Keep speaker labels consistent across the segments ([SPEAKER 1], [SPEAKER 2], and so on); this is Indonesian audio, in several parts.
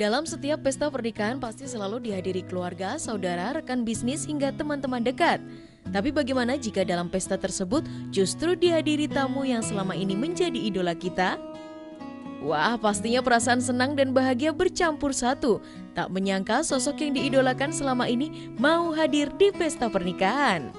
[SPEAKER 1] Dalam setiap pesta pernikahan pasti selalu dihadiri keluarga, saudara, rekan bisnis hingga teman-teman dekat. Tapi bagaimana jika dalam pesta tersebut justru dihadiri tamu yang selama ini menjadi idola kita? Wah, pastinya perasaan senang dan bahagia bercampur satu. Tak menyangka sosok yang diidolakan selama ini mau hadir di pesta pernikahan.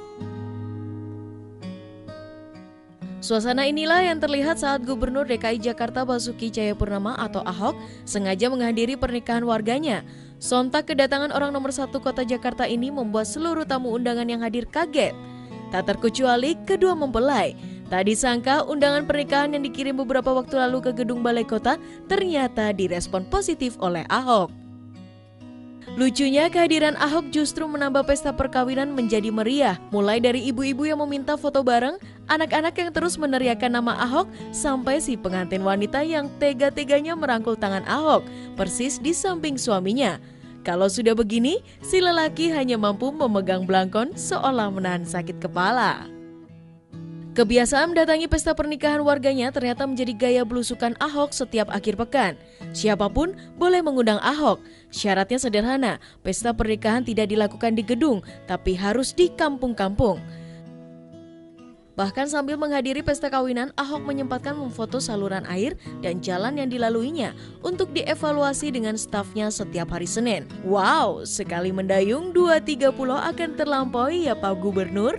[SPEAKER 1] Suasana inilah yang terlihat saat Gubernur DKI Jakarta Basuki Cahayapurnama atau Ahok sengaja menghadiri pernikahan warganya. Sontak kedatangan orang nomor 1 kota Jakarta ini membuat seluruh tamu undangan yang hadir kaget. Tak terkecuali kedua mempelai. Tak disangka undangan pernikahan yang dikirim beberapa waktu lalu ke gedung Balai Kota ternyata direspon positif oleh Ahok. Lucunya kehadiran Ahok justru menambah pesta perkawinan menjadi meriah. Mulai dari ibu-ibu yang meminta foto bareng, anak-anak yang terus meneriakkan nama Ahok, sampai si pengantin wanita yang tega-teganya merangkul tangan Ahok, persis di samping suaminya. Kalau sudah begini, si lelaki hanya mampu memegang belangkon seolah menahan sakit kepala. Kebiasaan mendatangi pesta pernikahan warganya ternyata menjadi gaya belusukan Ahok setiap akhir pekan. Siapapun boleh mengundang Ahok. Syaratnya sederhana, pesta pernikahan tidak dilakukan di gedung, tapi harus di kampung-kampung. Bahkan sambil menghadiri pesta kawinan, Ahok menyempatkan memfoto saluran air dan jalan yang dilaluinya untuk dievaluasi dengan stafnya setiap hari Senin. Wow, sekali mendayung 2-3 pulau akan terlampaui ya Pak Gubernur.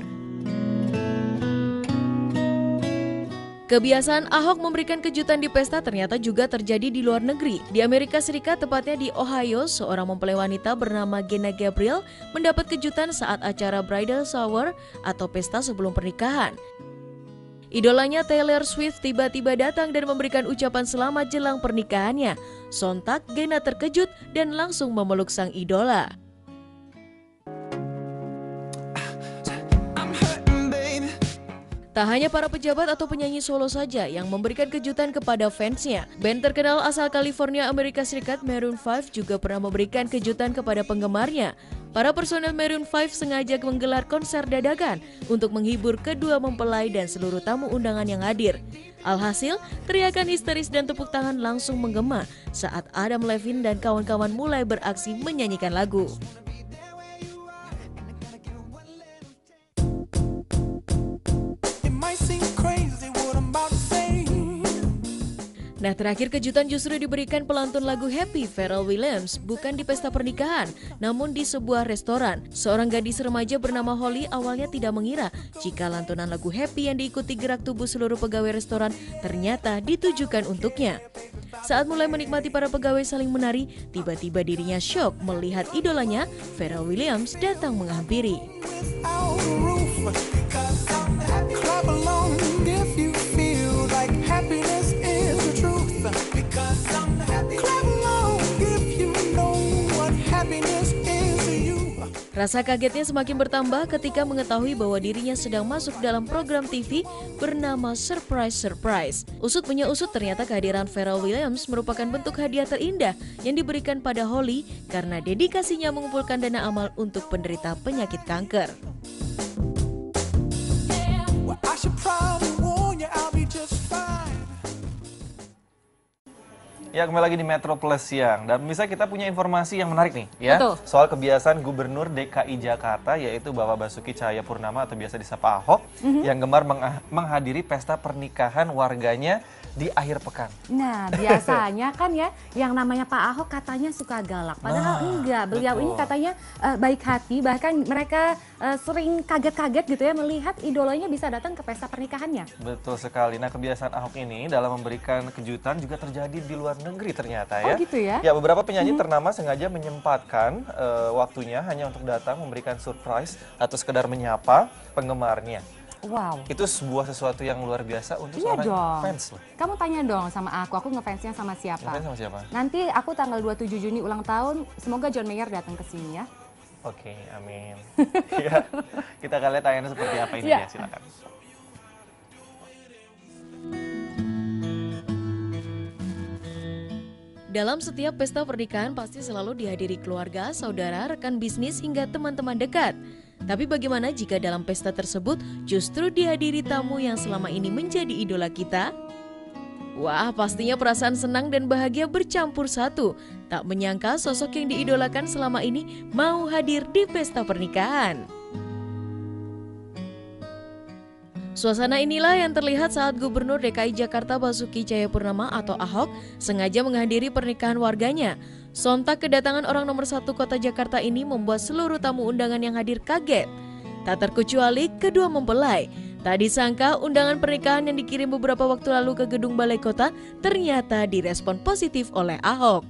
[SPEAKER 1] Kebiasaan Ahok memberikan kejutan di pesta ternyata juga terjadi di luar negeri. Di Amerika Serikat, tepatnya di Ohio, seorang mempelai wanita bernama Gina Gabriel mendapat kejutan saat acara bridal shower atau pesta sebelum pernikahan. Idolanya Taylor Swift tiba-tiba datang dan memberikan ucapan selamat jelang pernikahannya. Sontak Gina terkejut dan langsung memeluk sang idola. Tak hanya para pejabat atau penyanyi solo saja yang memberikan kejutan kepada fansnya. Band terkenal asal California, Amerika Serikat, Maroon 5 juga pernah memberikan kejutan kepada penggemarnya. Para personel Maroon 5 sengaja menggelar konser dadakan untuk menghibur kedua mempelai dan seluruh tamu undangan yang hadir. Alhasil, teriakan histeris dan tepuk tangan langsung menggema saat Adam Levine dan kawan-kawan mulai beraksi menyanyikan lagu. Nah, terakhir kejutan justru diberikan pelantun lagu Happy Pharrell Williams, bukan di pesta pernikahan, namun di sebuah restoran. Seorang gadis remaja bernama Holly awalnya tidak mengira jika lantunan lagu Happy yang diikuti gerak tubuh seluruh pegawai restoran ternyata ditujukan untuknya. Saat mulai menikmati para pegawai saling menari, tiba-tiba dirinya syok melihat idolanya, Pharrell Williams, datang menghampiri. Rasa kagetnya semakin bertambah ketika mengetahui bahwa dirinya sedang masuk dalam program TV bernama Surprise Surprise. Usut punya usut, ternyata kehadiran Pharrell Williams merupakan bentuk hadiah terindah yang diberikan pada Holly karena dedikasinya mengumpulkan dana amal untuk penderita penyakit kanker.
[SPEAKER 2] Ya, kembali lagi di Metro Plus Siang. Dan bisa kita punya informasi yang menarik nih ya.
[SPEAKER 3] Betul.
[SPEAKER 2] Soal kebiasaan Gubernur DKI Jakarta, yaitu Bapak Basuki Cahayapurnama atau biasa disapa Ahok, yang gemar menghadiri pesta pernikahan warganya di akhir pekan.
[SPEAKER 3] Nah, biasanya kan ya yang namanya Pak Ahok katanya suka galak. Padahal enggak, beliau ini katanya baik hati. Bahkan mereka sering kaget-kaget gitu ya melihat idolanya bisa datang ke pesta pernikahannya.
[SPEAKER 2] Betul sekali. Nah, kebiasaan Ahok ini dalam memberikan kejutan juga terjadi di luar negeri ternyata ya.
[SPEAKER 3] Oh gitu ya?
[SPEAKER 2] Ya, beberapa penyanyi ternama sengaja menyempatkan waktunya hanya untuk datang memberikan surprise atau sekedar menyapa penggemarnya.
[SPEAKER 3] Wow.
[SPEAKER 2] Itu sesuatu yang luar biasa untuk
[SPEAKER 3] Iya
[SPEAKER 2] seorang
[SPEAKER 3] dong.
[SPEAKER 2] fans loh.
[SPEAKER 3] Kamu tanya dong sama aku ngefansnya sama siapa?
[SPEAKER 2] Ngefans sama siapa?
[SPEAKER 3] Nanti aku tanggal 27 Juni ulang tahun, semoga John Mayer datang ke sini ya.
[SPEAKER 2] Oke, amin. Ya, kita akan lihat tayangan seperti apa ini ya, silakan.
[SPEAKER 1] Dalam setiap pesta pernikahan pasti selalu dihadiri keluarga, saudara, rekan bisnis hingga teman-teman dekat. Tapi bagaimana jika dalam pesta tersebut justru dihadiri tamu yang selama ini menjadi idola kita? Wah, pastinya perasaan senang dan bahagia bercampur satu. Tak menyangka sosok yang diidolakan selama ini mau hadir di pesta pernikahan. Suasana inilah yang terlihat saat Gubernur DKI Jakarta Basuki Cahayapurnama atau Ahok sengaja menghadiri pernikahan warganya. Sontak kedatangan orang nomor 1 kota Jakarta ini membuat seluruh tamu undangan yang hadir kaget. Tak terkecuali kedua mempelai. Tak disangka undangan pernikahan yang dikirim beberapa waktu lalu ke gedung Balai Kota ternyata direspon positif oleh Ahok.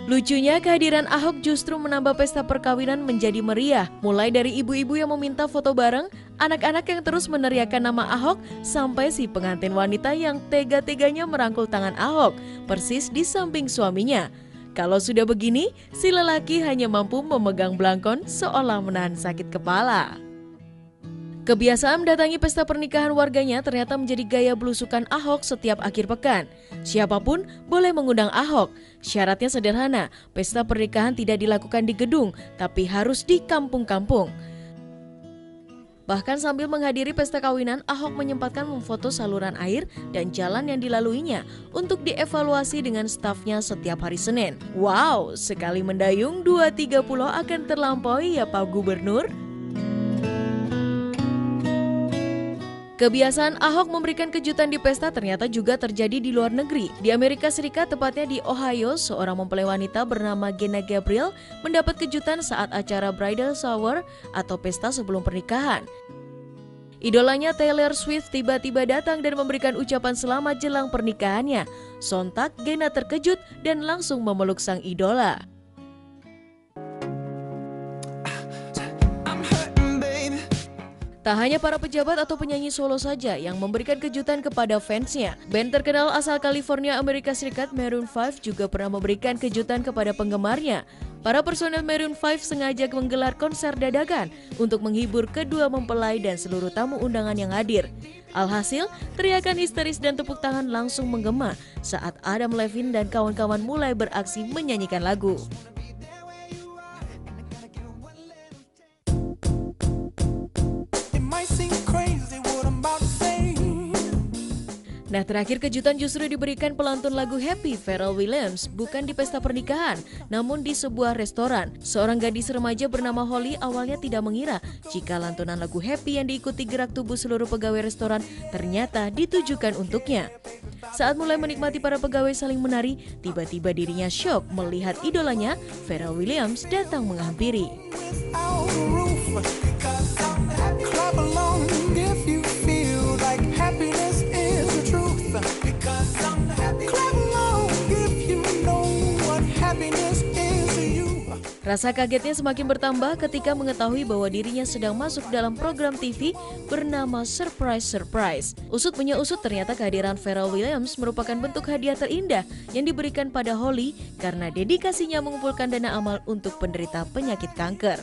[SPEAKER 1] Lucunya kehadiran Ahok justru menambah pesta perkawinan menjadi meriah. Mulai dari ibu-ibu yang meminta foto bareng, anak-anak yang terus meneriakkan nama Ahok, sampai si pengantin wanita yang tega-teganya merangkul tangan Ahok, persis di samping suaminya. Kalau sudah begini, si lelaki hanya mampu memegang belangkon seolah menahan sakit kepala. Kebiasaan mendatangi pesta pernikahan warganya ternyata menjadi gaya belusukan Ahok setiap akhir pekan. Siapapun boleh mengundang Ahok. Syaratnya sederhana, pesta pernikahan tidak dilakukan di gedung, tapi harus di kampung-kampung. Bahkan sambil menghadiri pesta kawinan, Ahok menyempatkan memfoto saluran air dan jalan yang dilaluinya untuk dievaluasi dengan stafnya setiap hari Senin. Wow, sekali mendayung 2-3 pulau akan terlampaui ya Pak Gubernur. Kebiasaan Ahok memberikan kejutan di pesta ternyata juga terjadi di luar negeri. Di Amerika Serikat, tepatnya di Ohio, seorang mempelai wanita bernama Gina Gabriel mendapat kejutan saat acara bridal shower atau pesta sebelum pernikahan. Idolanya Taylor Swift tiba-tiba datang dan memberikan ucapan selamat jelang pernikahannya. Sontak Gina terkejut dan langsung memeluk sang idola. Tak hanya para pejabat atau penyanyi solo saja yang memberikan kejutan kepada fansnya. Band terkenal asal California, Amerika Serikat, Maroon 5 juga pernah memberikan kejutan kepada penggemarnya. Para personel Maroon 5 sengaja menggelar konser dadakan untuk menghibur kedua mempelai dan seluruh tamu undangan yang hadir. Alhasil, teriakan histeris dan tepuk tangan langsung menggema saat Adam Levine dan kawan-kawan mulai beraksi menyanyikan lagu. Nah, terakhir kejutan justru diberikan pelantun lagu Happy Pharrell Williams, bukan di pesta pernikahan, namun di sebuah restoran. Seorang gadis remaja bernama Holly awalnya tidak mengira jika lantunan lagu Happy yang diikuti gerak tubuh seluruh pegawai restoran ternyata ditujukan untuknya. Saat mulai menikmati para pegawai saling menari, tiba-tiba dirinya syok melihat idolanya, Pharrell Williams, datang menghampiri. Rasa kagetnya semakin bertambah ketika mengetahui bahwa dirinya sedang masuk dalam program TV bernama Surprise Surprise. Usut punya usut, ternyata kehadiran Pharrell Williams merupakan bentuk hadiah terindah yang diberikan pada Holly karena dedikasinya mengumpulkan dana amal untuk penderita penyakit kanker.